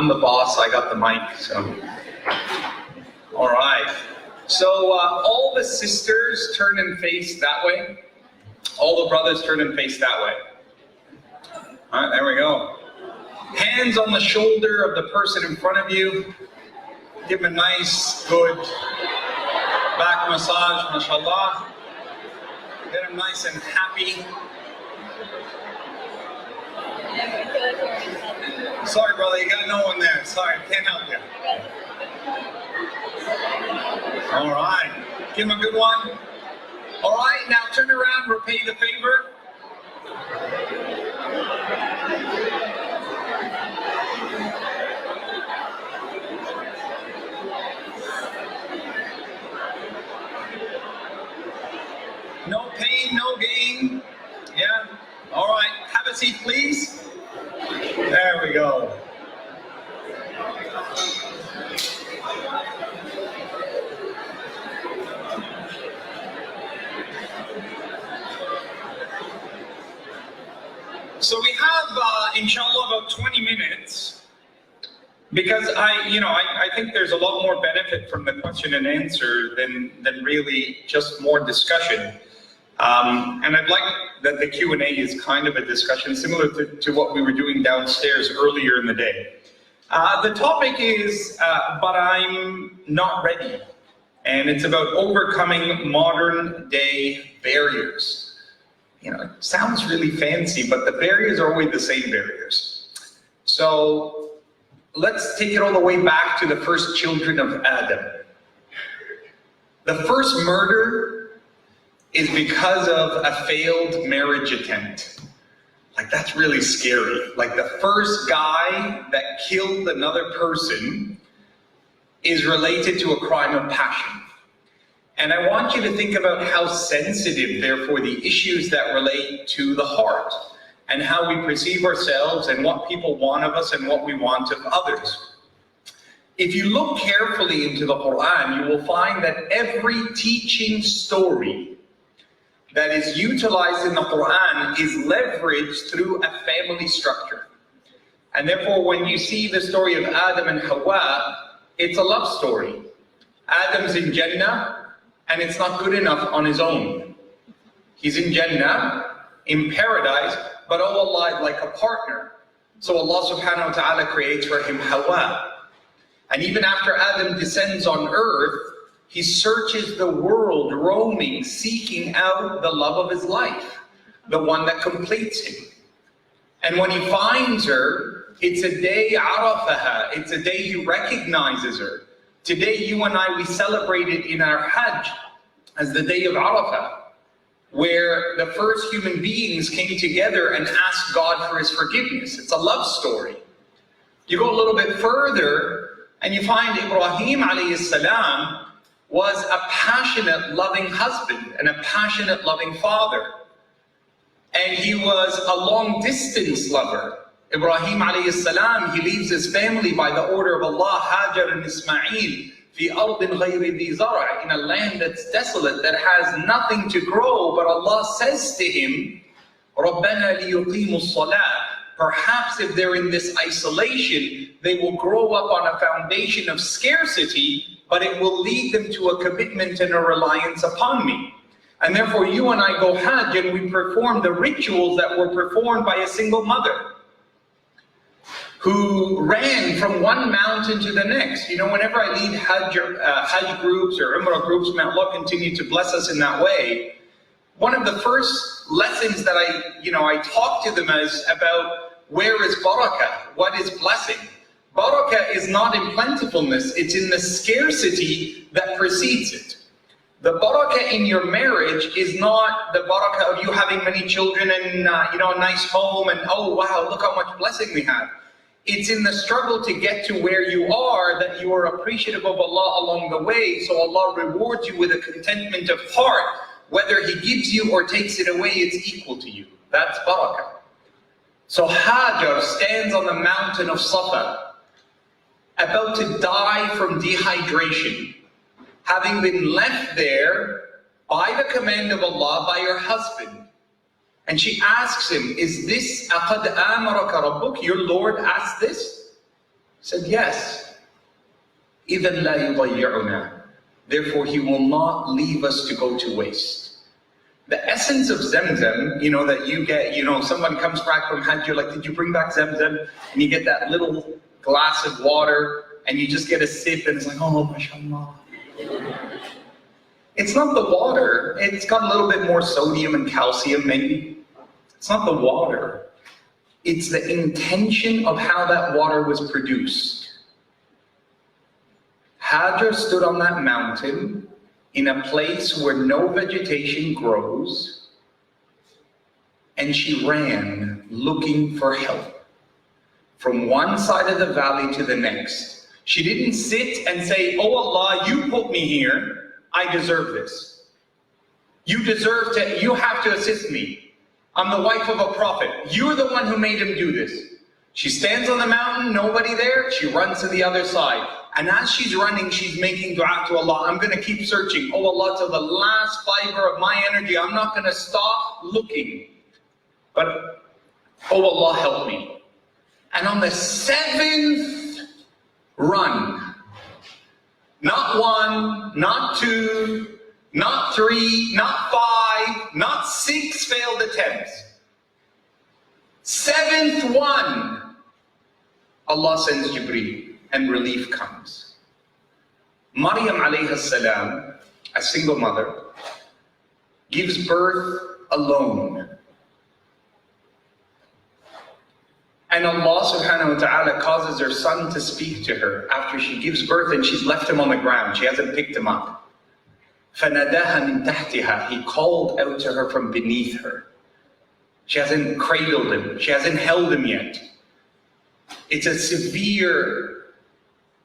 I'm the boss, I got the mic, so. All right. So all the sisters turn and face that way. All the brothers turn and face that way. All right, there we go. Hands on the shoulder of the person in front of you. Give them a nice, good back massage, mashallah. Get them nice and happy. Sorry, brother, you got no one there. Sorry, can't help you. All right. Give him a good one. All right, now turn around, repay the favor. No pain, no gain. Yeah. All right. Have a seat, please. There we go. So we have, inshallah, about 20 minutes, because I think there's a lot more benefit from the question and answer than really just more discussion. And I'd like that the Q&A is kind of a discussion similar to what we were doing downstairs earlier in the day. The topic is, but I'm not ready. And it's about overcoming modern day barriers. You know, it sounds really fancy, but the barriers are always the same barriers. So let's take it all the way back to the first children of Adam. The first murder is because of a failed marriage attempt. Like, that's really scary. Like, the first guy that killed another person is related to a crime of passion. And I want you to think about how sensitive, therefore, the issues that relate to the heart and how we perceive ourselves and what people want of us and what we want of others. If you look carefully into the Quran, you will find that every teaching story that is utilized in the Quran is leveraged through a family structure. And therefore, when you see the story of Adam and Hawa, it's a love story. Adam's in Jannah, and it's not good enough on his own. He's in Jannah, in paradise, but oh Allah, like a partner. So Allah subhanahu wa ta'ala creates for him Hawa. And even after Adam descends on earth, he searches the world, roaming, seeking out the love of his life, the one that completes him. And when he finds her, it's a day Arafaha, it's a day he recognizes her. Today, you and I, we celebrate it in our Hajj as the day of Arafah, where the first human beings came together and asked God for his forgiveness. It's a love story. You go a little bit further, and you find Ibrahim alayhi salam was a passionate, loving husband and a passionate, loving father. And he was a long-distance lover. Ibrahim alayhi salam, he leaves his family by the order of Allah, Hajar and Ismail, fi ardin ghayri dhi zara', in a land that's desolate, that has nothing to grow. But Allah says to him, Rabbana liyuqimu as-salah. Perhaps if they're in this isolation, they will grow up on a foundation of scarcity, but it will lead them to a commitment and a reliance upon me. And therefore you and I go Hajj and we perform the rituals that were performed by a single mother who ran from one mountain to the next. You know, whenever I lead Hajj groups or Umrah groups, may Allah continue to bless us in that way, one of the first lessons that I talk to them is about where is barakah, what is blessing. Barakah is not in plentifulness, it's in the scarcity that precedes it. The barakah in your marriage is not the barakah of you having many children and a nice home and oh wow, look how much blessing we have. It's in the struggle to get to where you are that you are appreciative of Allah along the way, so Allah rewards you with a contentment of heart. Whether He gives you or takes it away, it's equal to you. That's barakah. So Hajar stands on the mountain of Safa, about to die from dehydration, having been left there by the command of Allah by her husband. And she asks him, is this أَقَدْ آمَرَكَ رَبُّكَ? Your Lord asked this? He said, yes. إِذًا لَا يُضَيِّعُنَا. Therefore, he will not leave us to go to waste. The essence of Zamzam, that you get, someone comes back from Hajj, you're like, did you bring back Zamzam? And you get that little glass of water, and you just get a sip, and it's like, oh, mashallah. It's not the water. It's got a little bit more sodium and calcium, maybe. It's not the water. It's the intention of how that water was produced. Hajar stood on that mountain in a place where no vegetation grows, and she ran looking for help from one side of the valley to the next. She didn't sit and say, oh Allah, you put me here, I deserve this. You have to assist me. I'm the wife of a prophet. You're the one who made him do this. She stands on the mountain, nobody there, she runs to the other side. And as she's running, she's making dua to Allah. I'm going to keep searching. Oh Allah, till the last fiber of my energy, I'm not going to stop looking. But, oh Allah, help me. And on the 7th run, not 1, not 2, not 3, not 5, not 6 failed attempts. 7th one, Allah sends Jibreel. And relief comes. Maryam alayhi salam, a single mother, gives birth alone. And Allah subhanahu wa ta'ala causes her son to speak to her after she gives birth, and she's left him on the ground. She hasn't picked him up. فَنَدَاهَا مِن تَحْتِهَا. He called out to her from beneath her. She hasn't cradled him. She hasn't held him yet. It's a severe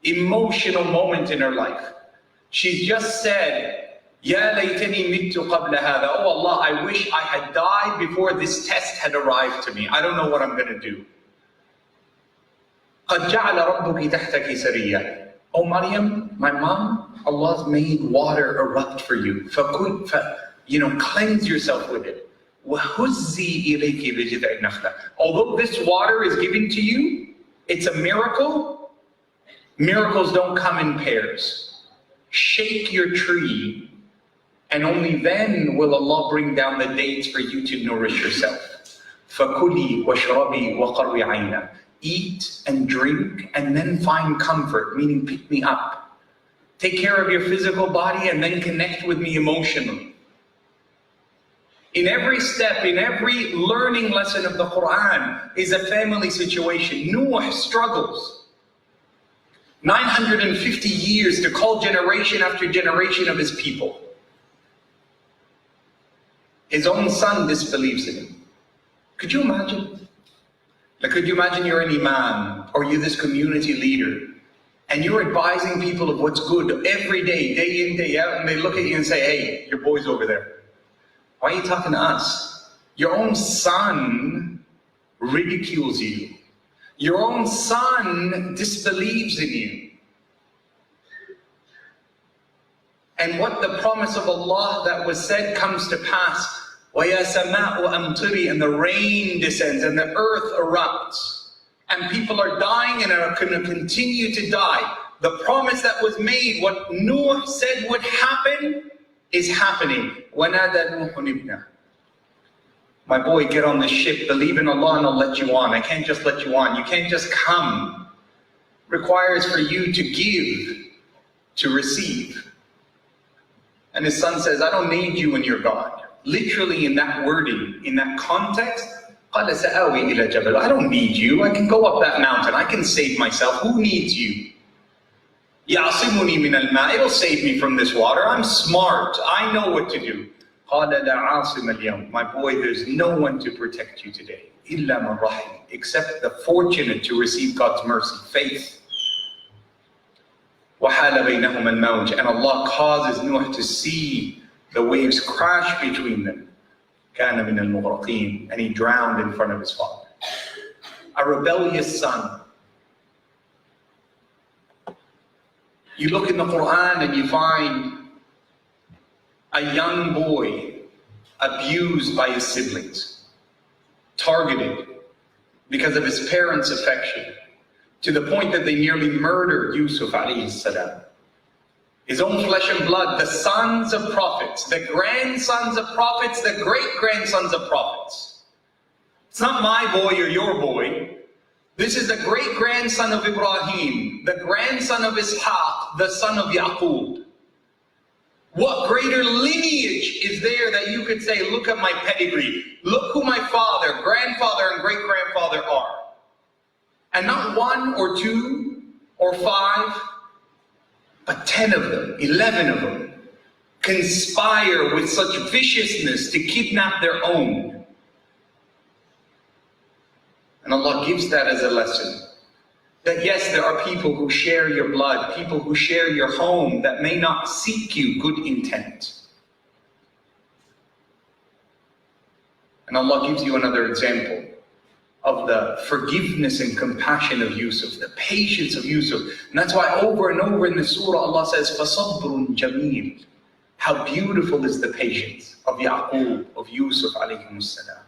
emotional moment in her life. She's just said, Ya laytani mittu qabla hadha. Oh Allah, I wish I had died before this test had arrived to me. I don't know what I'm going to do. قَدْ جَعَلَ رَبُّكِ تَحْتَكِ سَرِيًّا. Oh Maryam, my mom, Allah's made water erupt for you. Cleanse yourself with it. وَهُزِّي إِلَيْكِ بِجِذْعِ النَّخْلَةِ. Although this water is given to you, it's a miracle. Miracles don't come in pairs. Shake your tree, and only then will Allah bring down the dates for you to nourish yourself. فَكُلِي وَاشْرَبِي وَقَرِّ عَيْنًا. Eat and drink, and then find comfort, meaning pick me up. Take care of your physical body, and then connect with me emotionally. In every step, in every learning lesson of the Quran is a family situation. Nuh struggles. 950 years to call generation after generation of his people. His own son disbelieves in him. Could you imagine? Could you imagine you're an imam, or you're this community leader, and you're advising people of what's good every day, day in, day out, and they look at you and say, hey, your boy's over there. Why are you talking to us? Your own son ridicules you. Your own son disbelieves in you. And what the promise of Allah that was said comes to pass. وَيَا سَمَاءُ أَمْطِرِي. And the rain descends and the earth erupts. And people are dying and are going to continue to die. The promise that was made, what Nuh said would happen, is happening. وَنَادَى نُوحٌ ابْنَهُ. My boy, get on the ship, believe in Allah and I'll let you on. I can't just let you on. You can't just come. It requires for you to give, to receive. And his son says, I don't need you and your God. Literally in that wording, in that context, قَالَ سَآوِي إِلَى جَبَلٍ. I don't need you. I can go up that mountain. I can save myself. Who needs you? يَعْصِمُنِي مِنَ الْمَاءِ. It'll save me from this water. I'm smart. I know what to do. قَالَ لَا عَاصِمَ الْيَوْمِ. My boy, there's no one to protect you today. إِلَّا مَنْ رَحِمَ. Except the fortunate to receive God's mercy, faith. وَحَالَ بَيْنَهُمَا الْمَوْجِ. And Allah causes Nuh to see the waves crash between them. كَانَ مِنَ الْمُغْرَقِينَ. And he drowned in front of his father. A rebellious son. You look in the Quran and you find a young boy abused by his siblings, targeted because of his parents' affection, to the point that they nearly murdered Yusuf alayhi salam. His own flesh and blood, the sons of prophets, the grandsons of prophets, the great-grandsons of prophets. It's not my boy or your boy. This is the great-grandson of Ibrahim, the grandson of Ishaq, the son of Yaqub. What greater lineage is there that you could say, look at my pedigree, look who my father, grandfather, and great-grandfather are. And not 1 or 2 or 5, but 10 of them, 11 of them, conspire with such viciousness to kidnap their own. And Allah gives that as a lesson. That yes, there are people who share your blood, people who share your home that may not seek you good intent. And Allah gives you another example of the forgiveness and compassion of Yusuf, the patience of Yusuf. And that's why over and over in the surah Allah says, فَصَبْرٌ جَمِيلٌ. How beautiful is the patience of Yaqub, of Yusuf alayhi salam.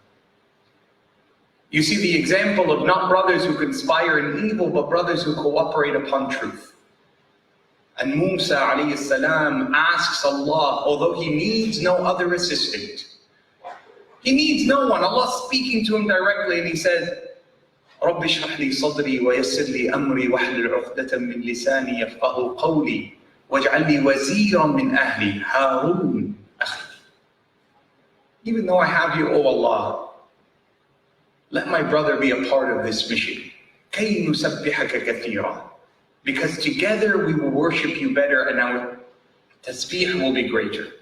You see the example of not brothers who conspire in evil, but brothers who cooperate upon truth. And Musa alayhi salam asks Allah, although he needs no other assistant, he needs no one. Allah's speaking to him directly and he says, رَبِّ اشْرَحْ لِي صَدْرِي وَيَسِّرْ لِي أَمْرِي وَاحْلُلْ عُقْدَةً مِّن لِسَانِي يَفْقَهُوا قَوْلِي وَاجْعَلْ لِي وَزِيرًا مِّنْ أَهْلِي هَارُونَ أَخِي. Even though I have you, O Allah, let my brother be a part of this mission. كَيْ نُسَبِّحَكَ كَثِيرًا. Because together we will worship you better and our tasbih will be greater.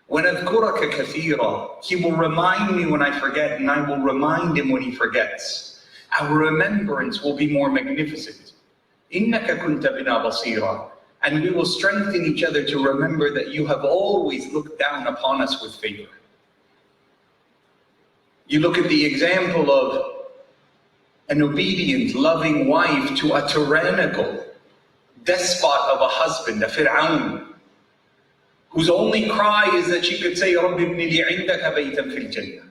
وَنَذْكُرَكَ كَثِيرًا. He will remind me when I forget, and I will remind him when he forgets. Our remembrance will be more magnificent. إِنَّكَ كُنْتَ بِنَا بَصِيرًا. And we will strengthen each other to remember that you have always looked down upon us with favor. You look at the example of an obedient, loving wife to a tyrannical despot of a husband, a Fir'aun, whose only cry is that she could say, رَبِّ ابْنِ لِي عِنْدَكَ بَيْتًا فِي الْجَنَّةِ.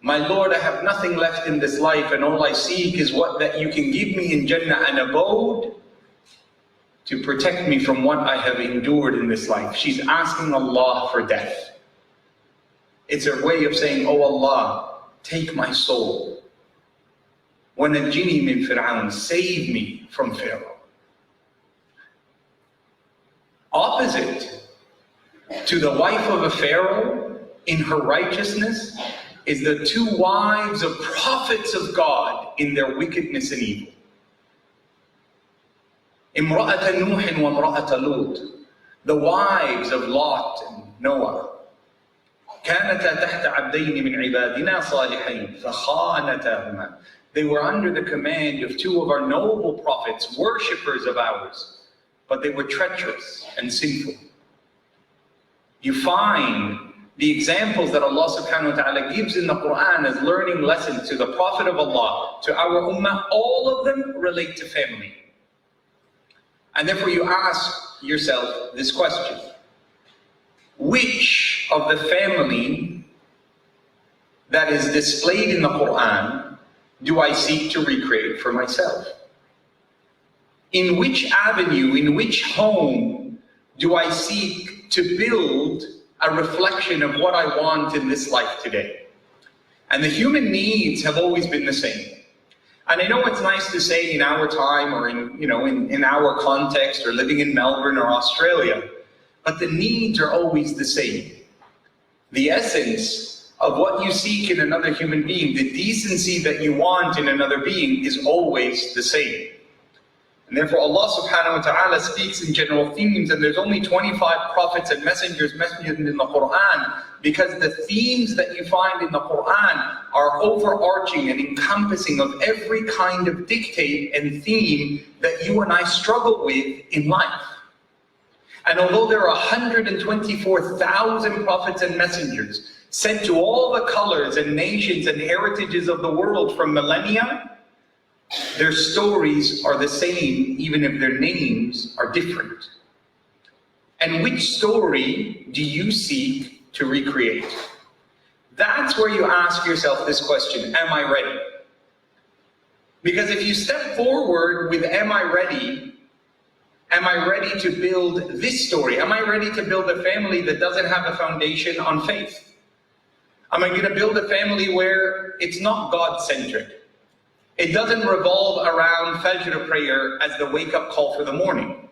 My Lord, I have nothing left in this life, and all I seek is what that you can give me in Jannah, an abode to protect me from what I have endured in this life. She's asking Allah for death. It's her way of saying, oh Allah, take my soul. وَنَجِّنِي مِن فِرْعَوْنَ. Save me from Pharaoh. Opposite to the wife of a Pharaoh in her righteousness is the two wives of prophets of God in their wickedness and evil. امرأة نوح وامرأة لوط, the wives of Lot and Noah. كانتا تحت عبدين من عبادنا صالحين فخانتاهما. They were under the command of two of our noble prophets, worshippers of ours, but they were treacherous and sinful. You find the examples that Allah subhanahu wa ta'ala gives in the Quran as learning lessons to the Prophet of Allah, to our ummah, all of them relate to family. And therefore you ask yourself this question: which of the family that is displayed in the Quran do I seek to recreate for myself? In which avenue, in which home do I seek to build a reflection of what I want in this life today? And the human needs have always been the same. And I know it's nice to say in our time or in our context or living in Melbourne or Australia, but the needs are always the same. The essence of what you seek in another human being, the decency that you want in another being is always the same. And therefore Allah subhanahu wa ta'ala speaks in general themes, and there's only 25 prophets and messengers mentioned in the Quran, because the themes that you find in the Quran are overarching and encompassing of every kind of dictate and theme that you and I struggle with in life. And although there are 124,000 prophets and messengers sent to all the colors and nations and heritages of the world from millennia, their stories are the same, even if their names are different. And which story do you seek to recreate? That's where you ask yourself this question: am I ready? Because if you step forward with, am I ready? Am I ready to build this story? Am I ready to build a family that doesn't have a foundation on faith? Am I going to build a family where it's not God-centered? It doesn't revolve around Fajr prayer as the wake-up call for the morning.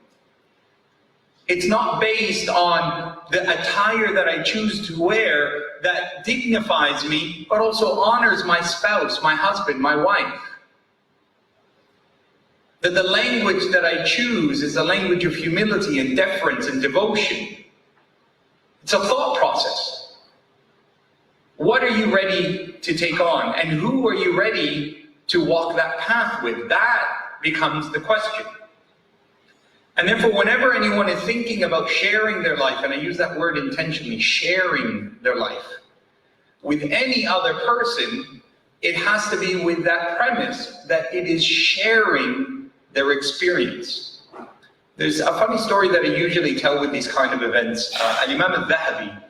It's not based on the attire that I choose to wear that dignifies me, but also honors my spouse, my husband, my wife. That the language that I choose is a language of humility and deference and devotion. It's a thought process. What are you ready to take on? And who are you ready to walk that path with? That becomes the question. And therefore, whenever anyone is thinking about sharing their life, and I use that word intentionally, sharing their life with any other person, it has to be with that premise that it is sharing their experience. There's a funny story that I usually tell with these kind of events. Imam al-Dhahabi,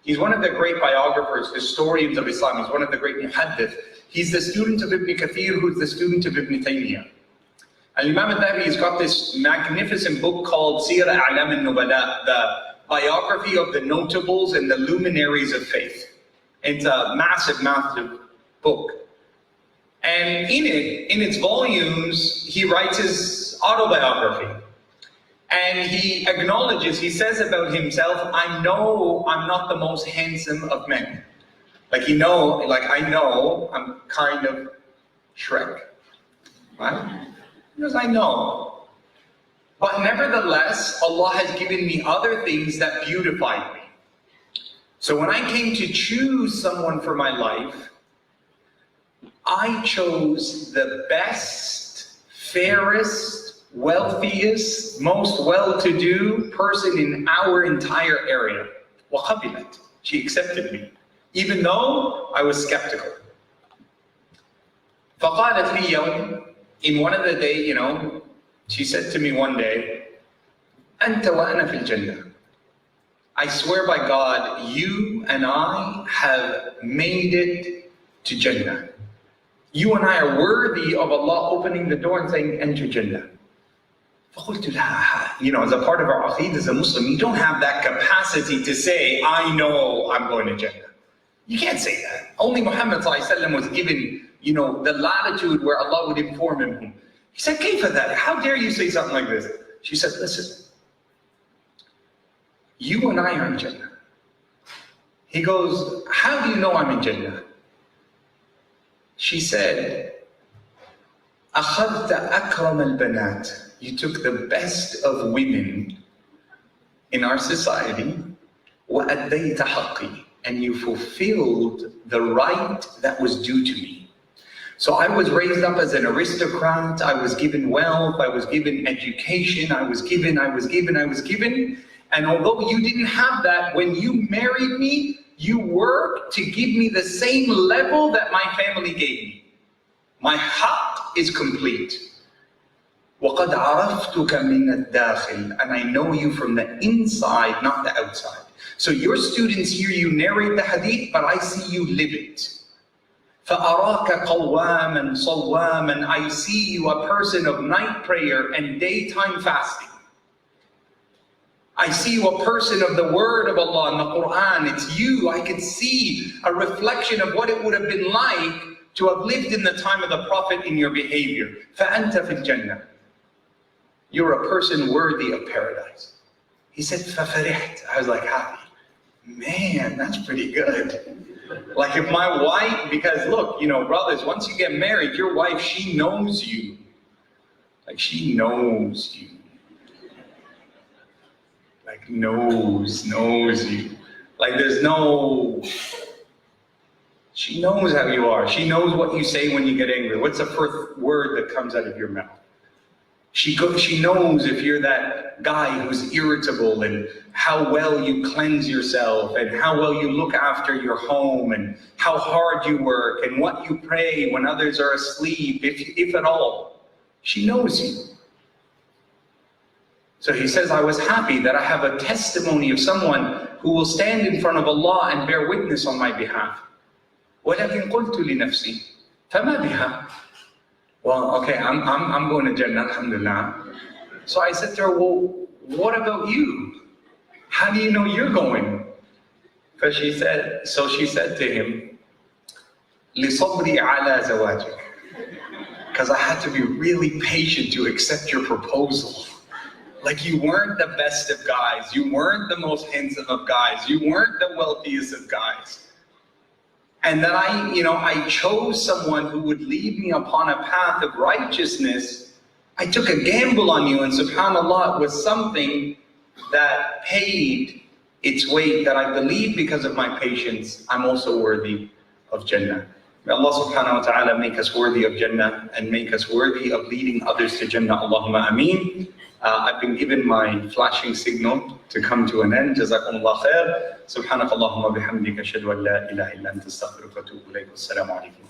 he's one of the great biographers, historians of Islam. He's one of the great muhaddith. He's the student of Ibn Kathir, who's the student of Ibn Taymiyyah. And Imam al-Dhahabi has got this magnificent book called Siyar A'lam al-Nubala, the biography of the notables and the luminaries of faith. It's a massive, massive book. And in it, in its volumes, he writes his autobiography. And he acknowledges, he says about himself, I know I'm not the most handsome of men. I know I'm kind of Shrek. Right? Because I know. But nevertheless, Allah has given me other things that beautified me. So when I came to choose someone for my life, I chose the best, fairest, wealthiest, most well-to-do person in our entire area. وَقَبِلَتْ. She accepted me, even though I was skeptical. فَقَالَتْ لِي يَوْمٍ. In one of the days, she said to me one day, أَنْتَ وَأَنَا فِي الْجَنَّةِ. I swear by God, you and I have made it to Jannah. You and I are worthy of Allah opening the door and saying, enter Jannah. فَقُلْتُ لَهَا. As a part of our aqeedah as a Muslim, you don't have that capacity to say, I know I'm going to Jannah. You can't say that. Only Muhammad ﷺ was given the latitude where Allah would inform him. He said, Kayfa that? How dare you say something like this? She said, listen, you and I are in Jannah. He goes, how do you know I'm in Jannah? She said, أَخَذْتَ أَكْرَمَ الْبَنَاتِ. You took the best of women in our society, وَأَدَّيْتَ حَقِّي. And you fulfilled the right that was due to me. So I was raised up as an aristocrat, I was given wealth, I was given education, I was given. And although you didn't have that, when you married me, you worked to give me the same level that my family gave me. My haqq is complete. وَقَدْ عَرَفْتُكَ مِنَ الدَّاخِلِ. And I know you from the inside, not the outside. So your students hear you narrate the hadith, but I see you live it. فَأَرَاكَ قَوَّامًا صَوَّامًا. I see you a person of night prayer and daytime fasting. I see you a person of the word of Allah in the Quran. It's you. I can see a reflection of what it would have been like to have lived in the time of the Prophet in your behavior. فَأَنْتَ فِي الْجَنَّةِ. You're a person worthy of paradise. He said, فَفَرِحْتَ. I was like, happy. Man, that's pretty good. Like if my wife, because look, brothers, once you get married, your wife, she knows you. Like she knows you. Like knows you. Like there's no, she knows how you are. She knows what you say when you get angry. What's the first word that comes out of your mouth? She knows if you're that guy who's irritable and how well you cleanse yourself and how well you look after your home and how hard you work and what you pray when others are asleep, if at all. She knows you. So he says, I was happy that I have a testimony of someone who will stand in front of Allah and bear witness on my behalf. وَلَكِنْ قُلْتُ لِنَفْسِي فَمَا بِهَا. well, okay, I'm going to Jannah, alhamdulillah. So I said to her, well, what about you? How do you know you're going? Because she said to him, لِصَبْرِي عَلَى زَوَاجِكَ. Because I had to be really patient to accept your proposal. Like, you weren't the best of guys, you weren't the most handsome of guys, you weren't the wealthiest of guys. And that I chose someone who would lead me upon a path of righteousness. I took a gamble on you, and subhanAllah, it was something that paid its weight, that I believe because of my patience, I'm also worthy of Jannah. May Allah subhanahu wa ta'ala make us worthy of Jannah and make us worthy of leading others to Jannah. Allahumma ameen. I've been given my flashing signal to come to an end. Jazakumullah khair. Subhanakallahumma bihamdika ashhadu an la ilaha illa anta astaghfiruka wa atubu ilayk. Wassalamu alaikum.